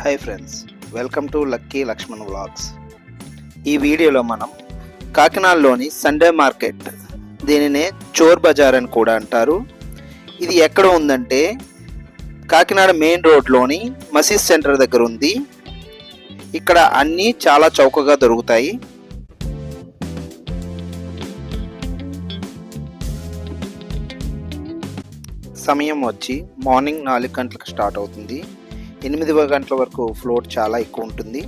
Hi friends, welcome to Lucky Lakshman vlogs. ఈ వీడియోలో మనం కాకినాడలోని సండే మార్కెట్, దీనినే చోర్ బజార్ అని కూడా అంటారు, ఇది ఎక్కడ ఉందంటే కాకినాడ మెయిన్ రోడ్లోని మసీద్ సెంటర్ దగ్గర ఉంది. ఇక్కడ అన్నీ చాలా చౌకగా దొరుకుతాయి. సమయం వచ్చి మార్నింగ్ 4 గంటలకు స్టార్ట్ అవుతుంది. 8 గంటల వరకు ఫ్లోట్ చాలా ఎక్కువ ఉంటుంది.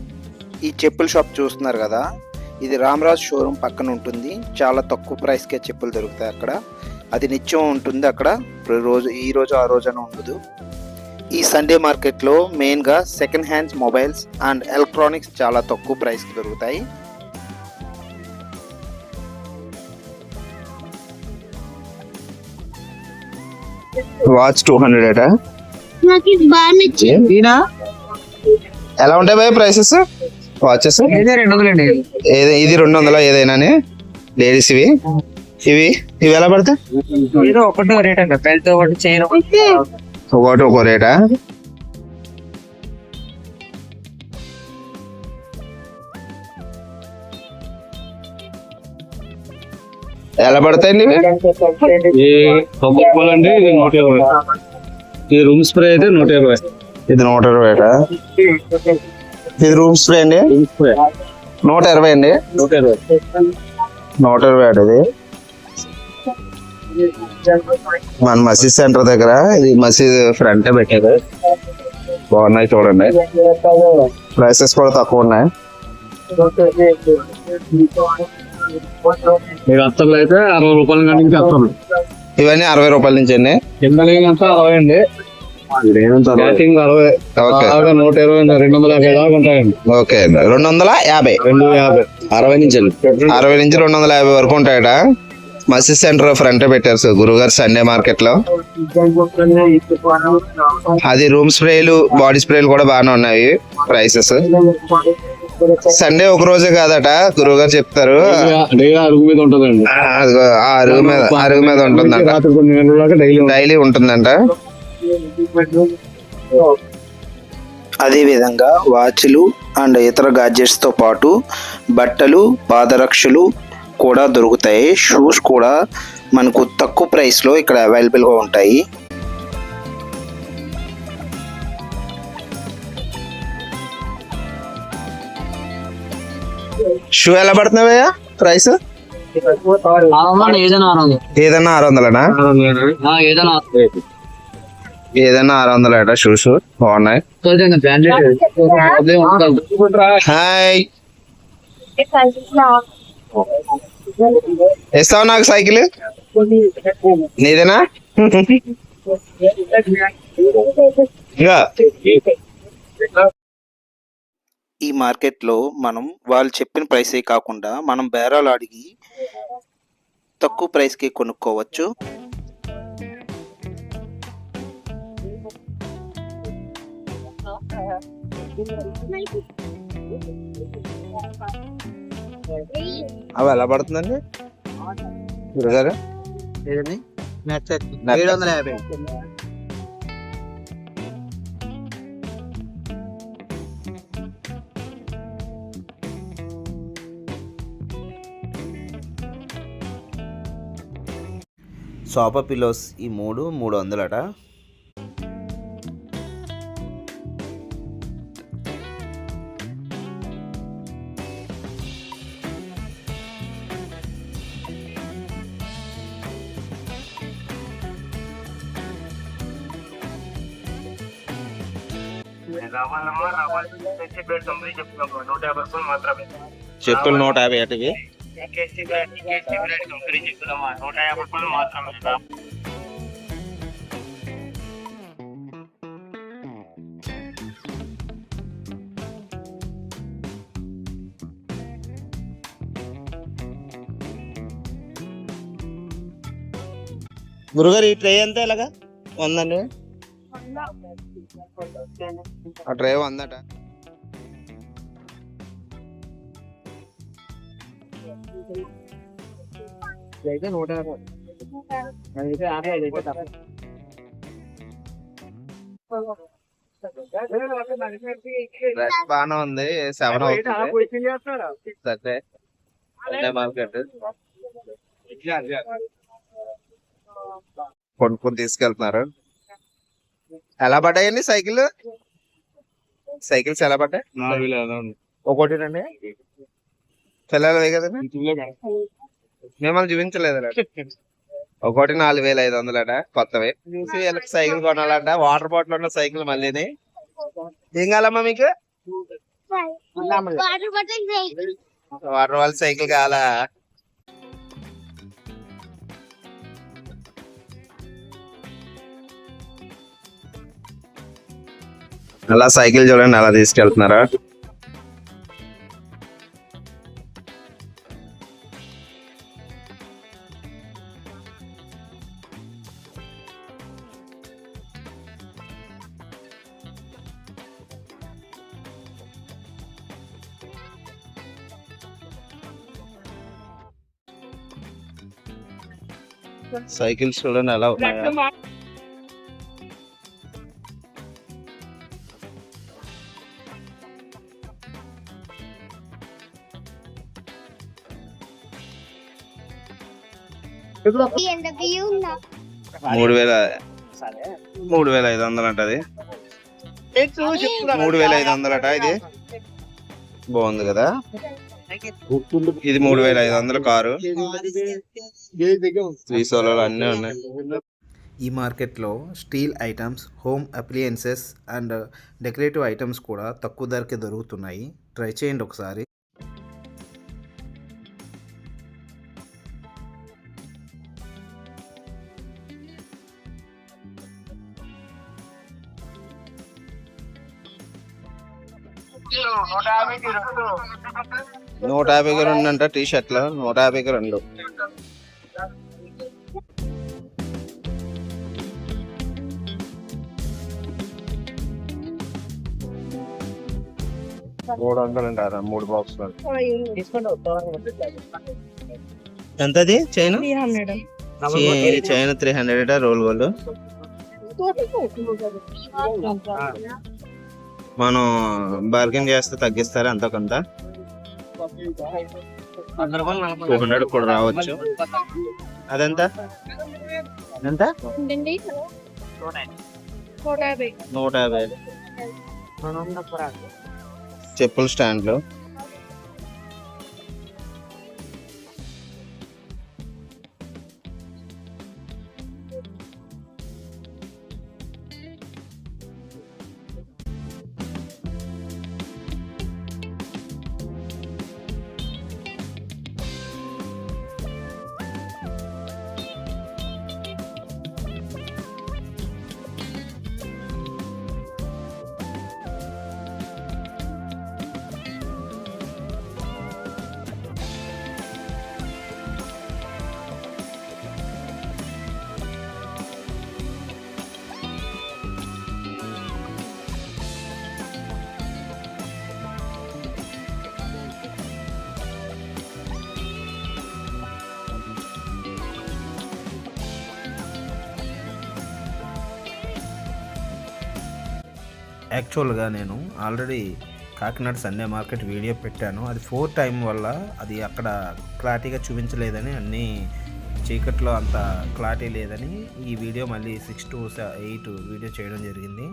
ఈ చెప్పుల షాప్ చూస్తున్నారు కదా, ఇది రామరాజ్ షోరూమ్ పక్కన ఉంటుంది. చాలా తక్కువ ప్రైస్కే చెప్పులు దొరుకుతాయి అక్కడ. అది నిత్యం ఉంటుంది అక్కడ, ఈరోజు ఆ రోజున ఉండదు. ఈ సండే మార్కెట్లో మెయిన్గా second hands mobiles and electronics చాలా తక్కువ ప్రైస్కి దొరుకుతాయి. వాచ్ 200 ఎలా ఉంటాయి భయ ప్రైసెస్? వాచెస్ ఇది 200 ఏదైనా లేడీస్ ఇవి ఎలా పడతాయి? ఒకటి ఒక రేటా? ఎలా పడతాయండి ఇవి? అండి ఇది 120. ఈ రూమ్ స్ప్రే అయితే 120. ఇది 120. ఇది రూమ్ స్ప్రే అండి 120 అండి. 120 ఇది మన మసీద్ సెంటర్ దగ్గర. ఇది మసీద్ ఫ్రంట్ పెట్టారు. బాగున్నాయి చూడండి, ప్రైసెస్ కూడా తక్కువ ఉన్నాయి. మీకు అత్తలు అయితే 60 రూపాయల నుంచి అత్తలు. ఇవన్నీ 60 రూపాయల నుంచి అండి. కింద 60 అండి. 60, 120, 250 దాకా ఉంటాయండి. ఓకే అండి, 250. 60 నుంచి 250 వరకు ఉంటాయట. మసీద్ సెంటర్ ఫ్రంట్ పెట్టారు గురుగారు సండే మార్కెట్ లో. అది రూమ్ స్ప్రేలు, బాడీ స్ప్రేలు కూడా బాగానే ఉన్నాయి ప్రైసెస్. సండే ఒక రోజే కాదట గురువుగారు చెప్తారు. అరుగు మీద ఉంటుందండి. అరుగు మీద ఉంటుందంట, డైలీ ఉంటుందంట. అదేవిధంగా వాచ్లు అండ్ ఇతర గాడ్జెట్స్తో పాటు బట్టలు, పాదరక్షలు కూడా దొరుకుతాయి. షూస్ కూడా మనకు తక్కువ ప్రైస్లో ఇక్కడ అవైలబుల్గా ఉంటాయి. షూ ఎలా పడుతున్నావయ్యా ప్రైస్? ఏదన్నా 600. ఏదన్నా 600 షూస్ బాగున్నాయి. హాయ్, ఇస్తావు నాకు సైకిల్? నీదేనా? ఈ మార్కెట్లో మనం వాళ్ళు చెప్పిన ప్రైసే కాకుండా మనం బేరాలు అడిగి తక్కువ ప్రైస్కి కొనుక్కోవచ్చు. అవి ఎలా పడుతుందండి గురుగారు? 750. సోఫా పిల్లోస్ ఈ 300 చెప్పులు 150 అటువి. గురుగారు ఈ ట్రే ఎంత ఎలాగా 100 అండి? ఆ ట్రే 100. అయితే 150. అయితే 50 అయితే తప్ప. డ్రెస్ బాగానే ఉంది, 7 అవుతుంది. సరే సండే మార్కెట్ కొనుక్కొని తీసుకెళ్తున్నారు. ఎలా పడ్డాయండి సైకిల్స్ ఎలా పడ్డాయి? ఒకటినండి పిల్లలవే కదండి, మిమ్మల్ని చూపించలేదు. ఒకటి 4,500 కొత్తవి. చూసి వీళ్ళకి సైకిల్ కొనాలంట. వాటర్ బాటిల్ ఉన్న సైకిల్ మళ్ళీని. ఏం కావాలమ్మా మీకు? వాటర్ బాటిల్ సైకిల్ కావాలా? అలా సైకిల్ చూడండి అలా తీసుకెళ్తున్నారా. సైకిల్స్ చూడండి ఎలా ఉన్నాయా. మూడు వేల 3,500 అంట. అది 3,500 అట. ఇది బాగుంది కదా. ఇది 3,500 కారు. శ్రీశోళాలు అన్నీ ఉన్నాయి. ఈ మార్కెట్లో steel items, home appliances and decorative items కూడా తక్కువ ధరకే దొరుకుతున్నాయి. ట్రై చేయండి ఒకసారి. నూట 150కి 2 అంట. టీ షర్ట్లు 150కి 2. $300 అంటారా 3 బాక్సులు. ఎంతది చైన్? Chain 300 roll gold. మనం బార్గెన్ చేస్తే తగ్గిస్తారా అంత కొంత? 200 కూడా రావచ్చు. అదెంత? ఎంత? 150. చెప్పుల స్టాండ్లు. యాక్చువల్గా నేను already Kakinada Sunday market video పెట్టాను. అది 4 టైం వల్ల అది అక్కడ క్లారిటీగా చూపించలేదని, అన్నీ చీకట్లో అంత క్లారిటీ లేదని ఈ వీడియో మళ్ళీ 6 to 8 వీడియో చేయడం జరిగింది.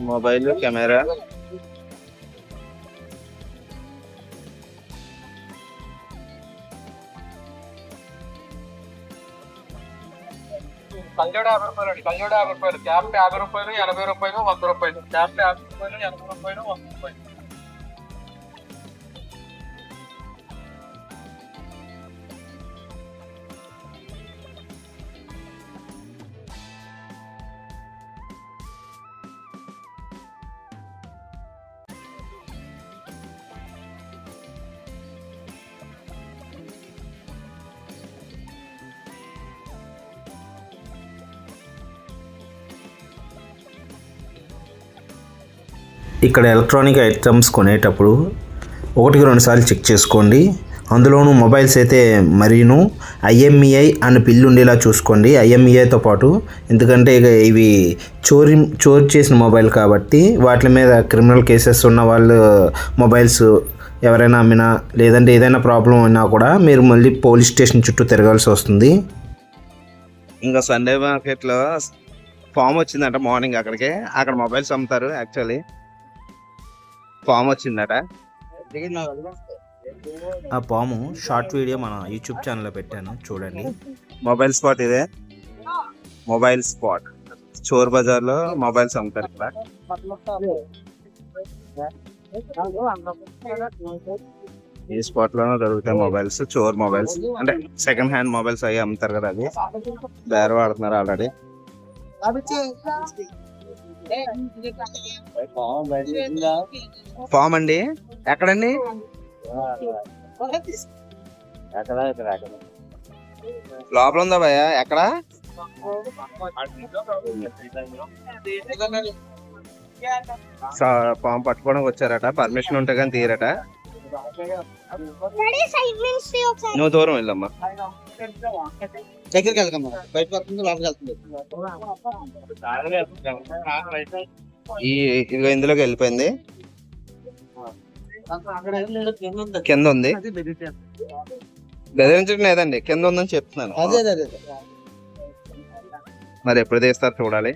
మొబైల్, కెమెరా, కల్జోడ 50 రూపాయలు అండి. కల్జోడ 50 రూపాయలు. క్యాప్ 50 రూపాయలు, 80 రూపాయలు, 100 రూపాయలు. క్యాప్ 50 రూపాయలు, 80 రూపాయలు, 100 రూపాయలు. ఇక్కడ ఎలక్ట్రానిక్ ఐటమ్స్ కొనేటప్పుడు 1-2 సార్లు చెక్ చేసుకోండి. అందులోనూ మొబైల్స్ అయితే మరీను IMEI అనే బిల్లు ఉండేలా చూసుకోండి, IMEIతో పాటు. ఎందుకంటే ఇవి చోరీ చేసిన మొబైల్ కాబట్టి వాటి మీద క్రిమినల్ కేసెస్ ఉన్న వాళ్ళు మొబైల్స్ ఎవరైనా అమ్మినా లేదంటే ఏదైనా ప్రాబ్లం ఉన్నా కూడా మీరు మళ్ళీ పోలీస్ స్టేషన్ చుట్టూ తిరగాల్సి వస్తుంది. ఇంకా సండే మార్కెట్లో ఫామ్ వచ్చిందంట మార్నింగ్. అక్కడ మొబైల్స్ అమ్ముతారు. యాక్చువల్లీ ఫామ్ వచ్చిందట. ఆ పాము షార్ట్ వీడియో మన యూట్యూబ్ ఛానల్లో పెట్టాను, చూడండి. మొబైల్ స్పాట్ ఇదే, మొబైల్ స్పాట్. చోర్ బజార్లో మొబైల్స్ అమ్ముతారు ఇక్కడ. ఈ స్పాట్ లోనే దొరుకుతాయి మొబైల్స్, చోర్ మొబైల్స్. అంటే సెకండ్ హ్యాండ్ మొబైల్స్ అవి అమ్ముతారు కదా, అది బేర్ వాడుతున్నారు ఆల్రెడీ. ఫామ్ అండి, ఎక్కడండి? లోపల ఉందా భయ్య? ఎక్కడ? ఫామ్ పట్టుకోవడానికి వచ్చారట, పర్మిషన్ ఉంటే కానీ తీరట. నువ్వు దూరం వెళ్ళమ్మా. దగ్గరికి వెళ్తాం, బయట పడుతుంది, లోపలికి వెళ్తుంది. ఇదిగో ఇందులోకి వెళ్ళిపోయింది, కింద ఉంది. బెదిరించడం లేదండి, కింద ఉందని చెప్తున్నాను. అదే అదే అదే. మరి ఎప్పుడు తీస్తారు చూడాలి.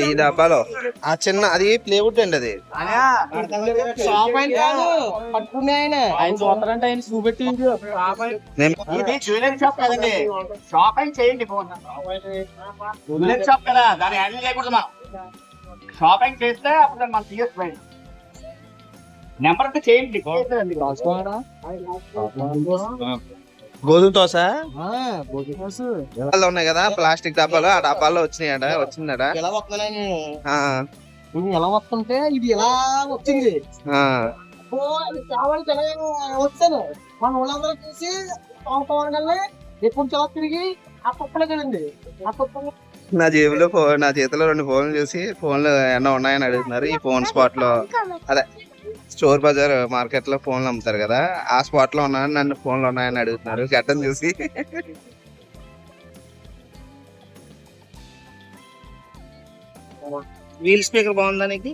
ఈ డబ్బాలో ఆ చిన్న అది ప్లేవుడ్ అండి, అది షాపింగ్ చేస్తే అప్పుడు మనం తీయచ్చు. నెంబర్ చేయండి. గోధుమ దోశ ఉన్నాయి కదా ప్లాస్టిక్ డబ్బాలు, ఆ డబ్బాల్లో వచ్చినాయట. వచ్చిందట. ఎలా వస్తున్నాయి నేను ఆ, ఎలా వస్తుంటే ఇది ఎలా వచ్చింది. ఆ. కావాలంటే వచ్చాను మన ఊళ్ళందరూ చూసి ఎప్పుడు చాలా తిరిగి ఆ పప్పులే కదండి. ఆ పప్పు నా జేబులో నా చేతిలో 2 ఫోన్లు చూసి ఫోన్లు ఏమన్నా ఉన్నాయని అడుగుతున్నారు. ఈ ఫోన్ స్పాట్ లో, అదే స్టోర్ బజార్ మార్కెట్ లో ఫోన్లు అమ్ముతారు కదా, ఆ స్పాట్ లో ఉన్నాయని, నన్ను ఫోన్లు ఉన్నాయని అడుగుతున్నారు గడ్డం చూసి. వీల్ స్పీకర్ బాగుందా నీకు?